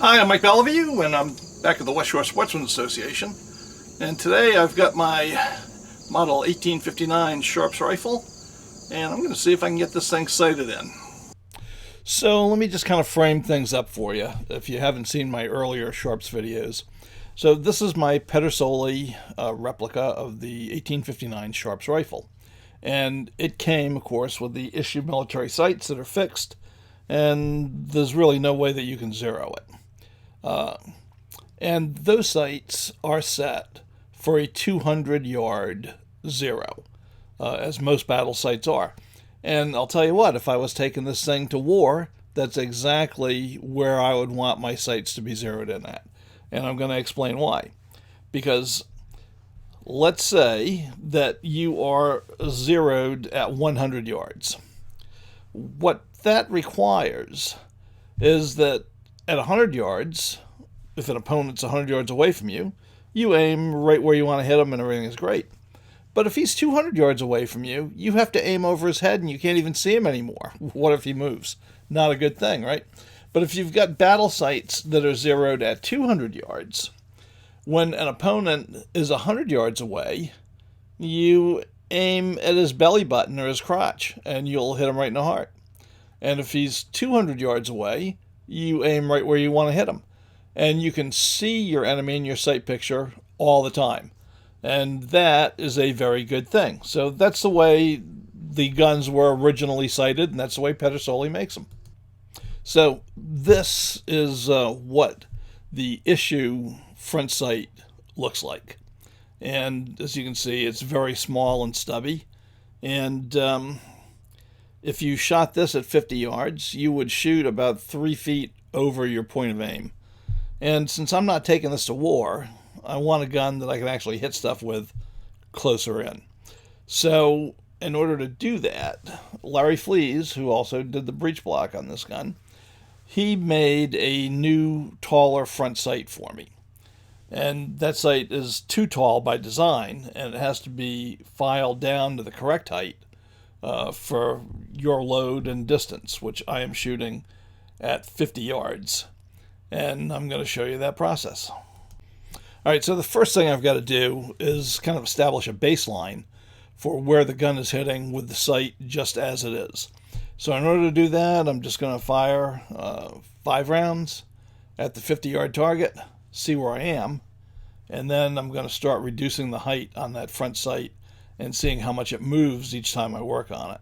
Hi, I'm Mike Beliveau, and I'm back at the West Shore Sportsman Association. And today I've got my model 1859 Sharps rifle, and I'm going to see if I can get this thing sighted in. So let me just kind of frame things up for you, if you haven't seen my earlier Sharps videos. So this is my Pedersoli replica of the 1859 Sharps rifle. And it came, of course, with the issue military sights that are fixed, and there's really no way that you can zero it. And those sights are set for a 200-yard zero, as most battle sights are. And I'll tell you what, if I was taking this thing to war, that's exactly where I would want my sights to be zeroed in at. And I'm going to explain why. Because let's say that you are zeroed at 100 yards. What that requires is that at 100 yards, if an opponent's 100 yards away from you, you aim right where you want to hit him and everything is great. But if he's 200 yards away from you, you have to aim over his head and you can't even see him anymore. What if he moves? Not a good thing, right? But if you've got battle sights that are zeroed at 200 yards, when an opponent is 100 yards away, you aim at his belly button or his crotch and you'll hit him right in the heart. And if he's 200 yards away, you aim right where you want to hit him. And you can see your enemy in your sight picture all the time. And that is a very good thing. So that's the way the guns were originally sighted, and that's the way Pedersoli makes them. So this is what the issue front sight looks like. And as you can see, it's very small and stubby. And if you shot this at 50 yards, you would shoot about 3 feet over your point of aim. And since I'm not taking this to war, I want a gun that I can actually hit stuff with closer in. So in order to do that, Larry Flees, who also did the breech block on this gun, he made a new, taller front sight for me. And that sight is too tall by design, and it has to be filed down to the correct height for your load and distance, which I am shooting at 50 yards. And I'm going to show you that process. All right, so the first thing I've got to do is kind of establish a baseline for where the gun is hitting with the sight just as it is. So in order to do that, I'm just going to fire 5 rounds at the 50-yard target, see where I am, and then I'm going to start reducing the height on that front sight and seeing how much it moves each time I work on it.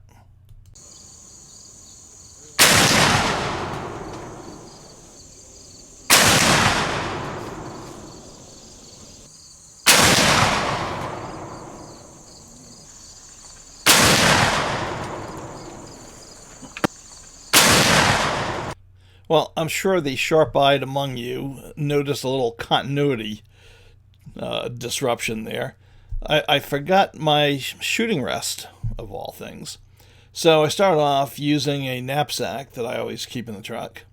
Well, I'm sure the sharp-eyed among you noticed a little continuity disruption there. I forgot my shooting rest, of all things. So I started off using a knapsack that I always keep in the truck.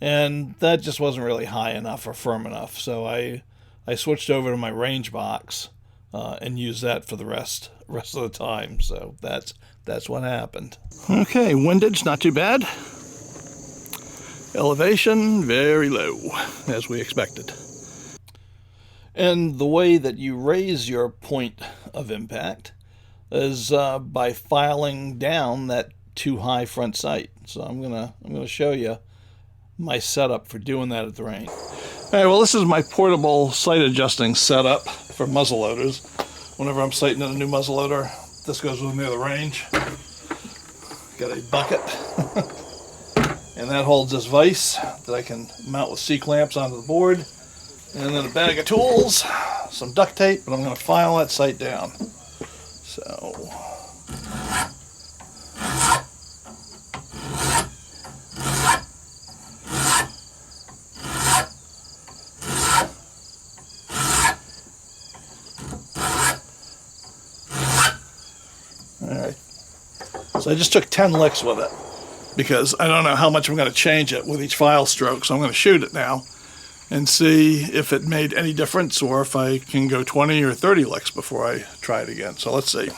And that just wasn't really high enough or firm enough. So I switched over to my range box and used that for the rest of the time. So that's what happened. Okay, windage not too bad. Elevation very low, as we expected. And the way that you raise your point of impact is by filing down that too high front sight. So I'm gonna show you my setup for doing that at the range. All right, well, this is my portable sight adjusting setup for muzzleloaders. Whenever I'm sighting in a new muzzleloader, this goes with me to the range. Got a bucket. And that holds this vise that I can mount with C-clamps onto the board. And then a bag of tools, some duct tape, and I'm going to file that sight down. So. Alright. So I just took 10 licks with it, because I don't know how much I'm going to change it with each file stroke, so I'm going to shoot it now and see if it made any difference or if I can go 20 or 30 licks before I try it again. So let's see.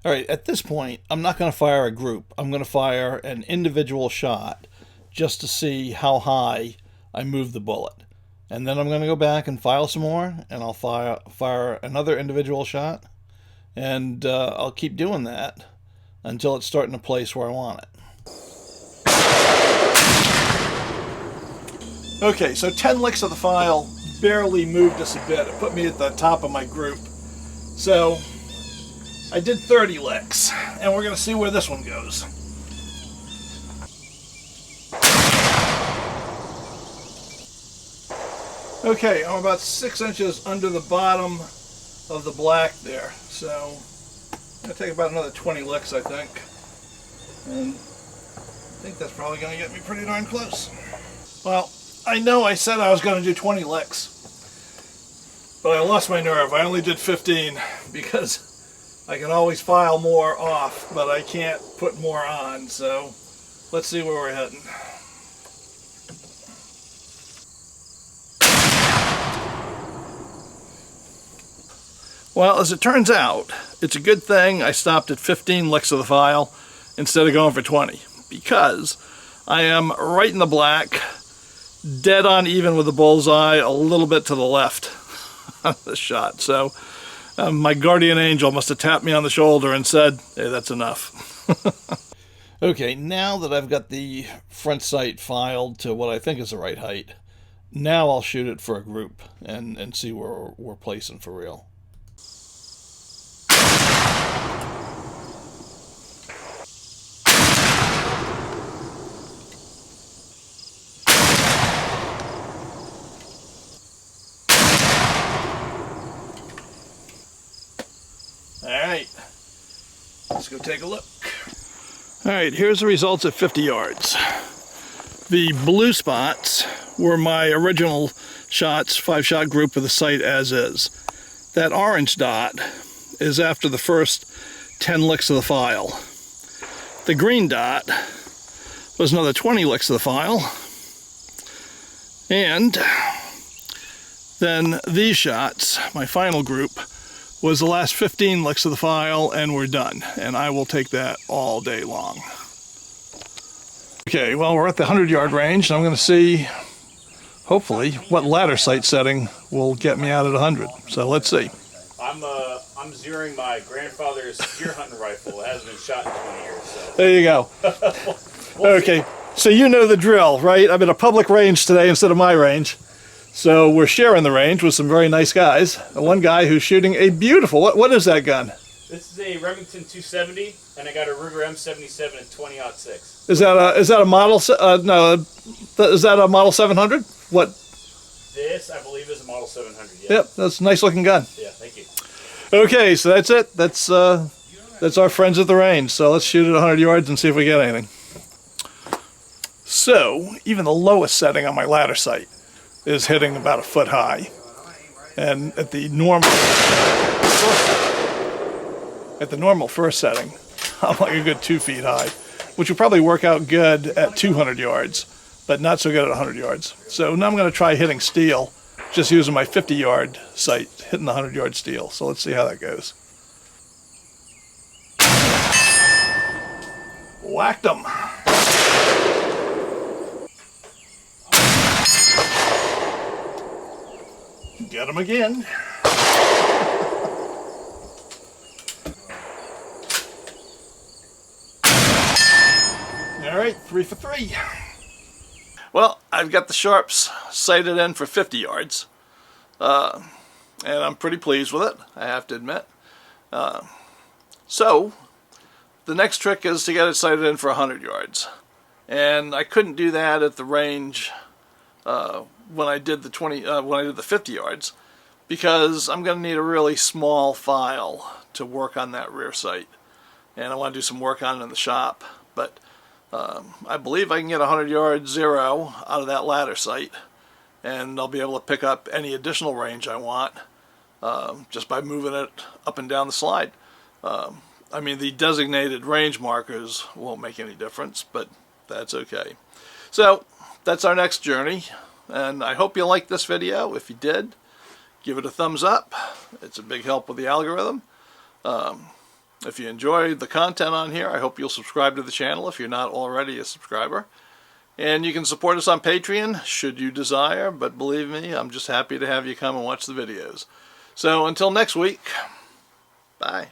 All right, at this point, I'm not going to fire a group. I'm going to fire an individual shot just to see how high I move the bullet. And then I'm going to go back and file some more, and I'll fire another individual shot, and I'll keep doing that until it's starting to place where I want it. Okay, so 10 licks of the file barely moved us a bit. It put me at the top of my group. So I did 30 licks, and we're going to see where this one goes. Okay, I'm about 6 inches under the bottom of the black there, so I'm going to take about another 20 licks, I think. And I think that's probably going to get me pretty darn close. Well, I know I said I was going to do 20 licks, but I lost my nerve. I only did 15 because I can always file more off, but I can't put more on, so let's see where we're heading. Well, as it turns out, it's a good thing I stopped at 15 licks of the file instead of going for 20, because I am right in the black, dead on even with the bullseye, a little bit to the left of the shot. So my guardian angel must have tapped me on the shoulder and said, hey, that's enough. Okay, now that I've got the front sight filed to what I think is the right height, now I'll shoot it for a group and see where we're placing for real. Alright, let's go take a look. Alright, here's the results at 50 yards. The blue spots were my original shots, 5-shot group with the sight as is. That orange dot is after the first 10 licks of the file. The green dot was another 20 licks of the file. And then these shots, my final group, was the last 15 licks of the file, and we're done. And I will take that all day long. Okay, well, we're at the 100-yard range, and I'm going to see, hopefully, what ladder sight setting will get me out at 100. So let's see. I'm zeroing my grandfather's deer hunting rifle. It hasn't been shot in 20 years. So. There you go. Okay, so you know the drill, right? I'm at a public range today instead of my range. So we're sharing the range with some very nice guys. One guy who's shooting a beautiful, what is that gun? This is a Remington 270, and I got a Ruger M77 at 20-06. Is that a model? No, is that a Model 700? What? This, I believe, is a Model 700. Yeah. Yep, that's a nice looking gun. Yeah, thank you. Okay, so that's it. That's our friends at the range. So let's shoot at 100 yards and see if we get anything. So even the lowest setting on my ladder sight is hitting about a foot high, and at the normal first setting, I'm like a good 2 feet high, which will probably work out good at 200 yards, but not so good at 100 yards. So now I'm going to try hitting steel, just using my 50-yard sight, hitting the 100-yard steel. So let's see how that goes. Whacked them. Get him again. All right, 3 for 3. Well, I've got the Sharps sighted in for 50 yards, and I'm pretty pleased with it, I have to admit. So the next trick is to get it sighted in for 100 yards, and I couldn't do that at the range when I did the 50 yards, because I'm going to need a really small file to work on that rear sight, and I want to do some work on it in the shop. But I believe I can get 100 yard zero out of that ladder sight, and I'll be able to pick up any additional range I want just by moving it up and down the slide. I mean, the designated range markers won't make any difference, but that's okay. So that's our next journey, and I hope you liked this video. If you did, give it a thumbs up. It's a big help with the algorithm. If you enjoyed the content on here, I hope you'll subscribe to the channel if you're not already a subscriber. And you can support us on Patreon, should you desire, but believe me, I'm just happy to have you come and watch the videos. So until next week, bye.